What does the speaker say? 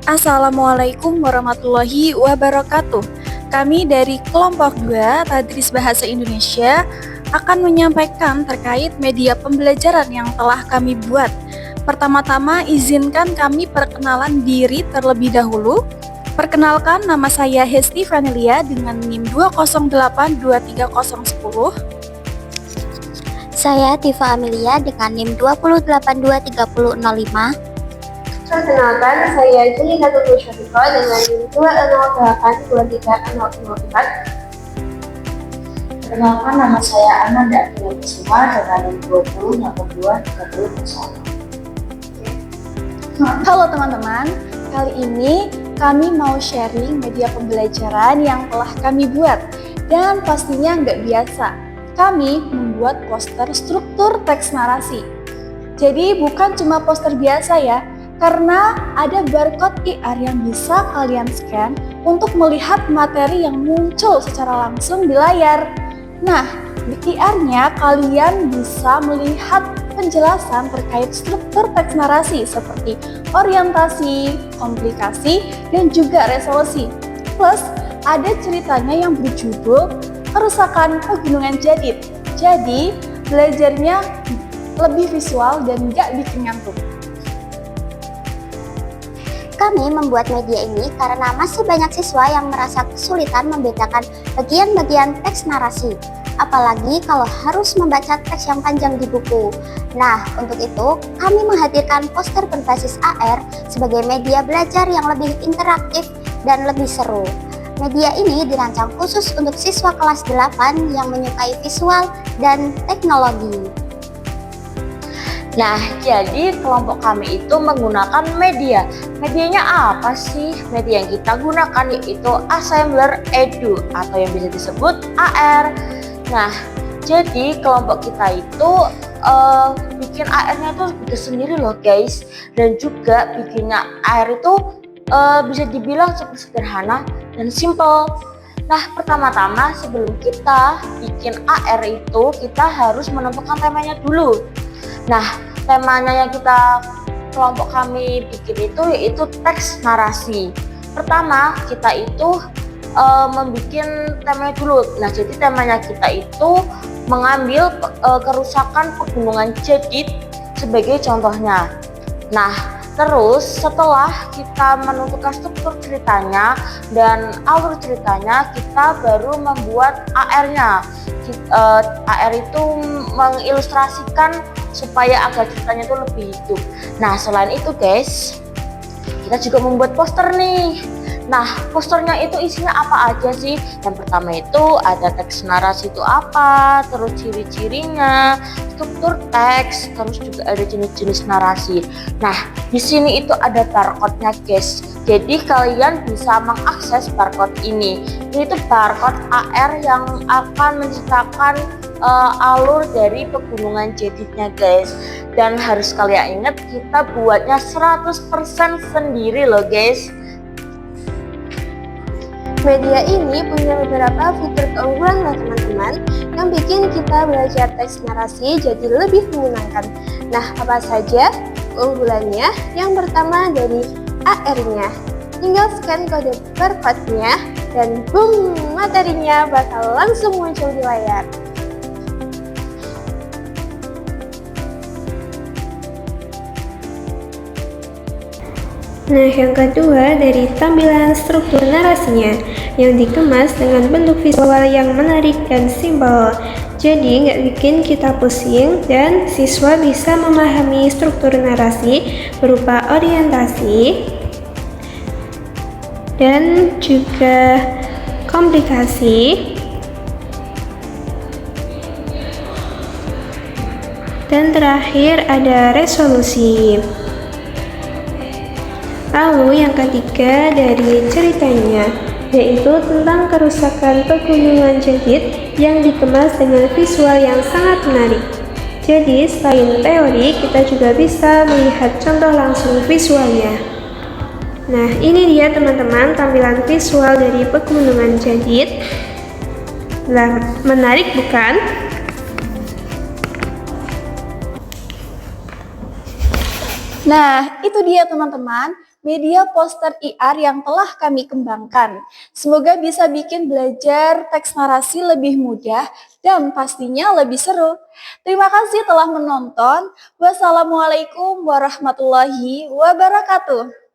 Assalamualaikum warahmatullahi wabarakatuh. Kami dari kelompok 2 Tadris Bahasa Indonesia akan menyampaikan terkait media pembelajaran yang telah kami buat. Pertama-tama izinkan kami perkenalan diri terlebih dahulu. Perkenalkan, nama saya Hesti Vanelia dengan NIM 208-23010. Saya Tifa Amelia dengan NIM 2082305. Perkenalkan, saya Julina Tutul Syafiko dengan NIM 2082304. Perkenalkan, nama saya Ananda Akhila Kusuma dengan NIM 20823001. Halo teman-teman, kali ini kami mau sharing media pembelajaran yang telah kami buat. Dan pastinya nggak biasa, kami membuat poster struktur teks narasi. Jadi bukan cuma poster biasa ya, karena ada barcode QR yang bisa kalian scan untuk melihat materi yang muncul secara langsung di layar. Nah, di QR-nya kalian bisa melihat penjelasan terkait struktur teks narasi seperti orientasi, komplikasi, dan juga resolusi. Plus, ada ceritanya yang berjudul Kerusakan Pegunungan Jadid. Jadi, belajarnya lebih visual dan gak bikin ngantuk. Kami membuat media ini karena masih banyak siswa yang merasa kesulitan membedakan bagian-bagian teks narasi. Apalagi kalau harus membaca teks yang panjang di buku. Nah, untuk itu kami menghadirkan poster berbasis AR sebagai media belajar yang lebih interaktif dan lebih seru. Media ini dirancang khusus untuk siswa kelas 8 yang menyukai visual dan teknologi. Nah, jadi kelompok kami itu menggunakan media. Medianya apa sih? Media yang kita gunakan yaitu Assembler Edu atau yang bisa disebut AR. Nah, jadi kelompok kita itu bikin AR-nya itu sendiri loh guys. Dan juga bikinnya AR itu bisa dibilang cukup sederhana dan simple. Nah, pertama-tama sebelum kita bikin AR itu kita harus menentukan temanya dulu. Nah, temanya yang kelompok kami bikin itu yaitu teks narasi. Pertama, kita itu membuat temanya dulu. Nah, jadi temanya kita itu mengambil kerusakan Pegunungan Jadid sebagai contohnya. Nah, terus setelah kita menentukan struktur ceritanya dan alur ceritanya, kita baru membuat AR-nya. AR itu mengilustrasikan supaya agar ceritanya itu lebih hidup. Nah, selain itu guys, kita juga membuat poster nih. Nah, posternya itu isinya apa aja sih? Yang pertama itu ada teks narasi itu apa, terus ciri-cirinya, struktur teks, terus juga ada jenis-jenis narasi. Nah, di sini itu ada barcode-nya guys. Jadi kalian bisa mengakses barcode ini. Ini tuh barcode AR yang akan menceritakan alur dari Pegunungan Jadidnya guys. Dan harus kalian ingat, kita buatnya 100% sendiri loh guys. Media ini punya beberapa fitur keunggulan loh teman-teman yang bikin kita belajar teks narasi jadi lebih menyenangkan. Nah, apa saja keunggulannya? Yang pertama dari AR-nya. Tinggal scan kode barcode-nya dan boom, materinya bakal langsung muncul di layar. Nah, yang kedua dari tampilan struktur narasinya yang dikemas dengan bentuk visual yang menarik dan simpel. Jadi nggak bikin kita pusing dan siswa bisa memahami struktur narasi berupa orientasi dan juga komplikasi dan terakhir ada resolusi. Lalu yang ketiga dari ceritanya, yaitu tentang kerusakan Pegunungan Jadid yang dikemas dengan visual yang sangat menarik. Jadi selain teori, kita juga bisa melihat contoh langsung visualnya. Nah, ini dia teman-teman tampilan visual dari Pegunungan Jadid. Nah, menarik bukan? Nah, itu dia teman-teman, media poster IR yang telah kami kembangkan. Semoga bisa bikin belajar teks narasi lebih mudah dan pastinya lebih seru. Terima kasih telah menonton. Wassalamualaikum warahmatullahi wabarakatuh.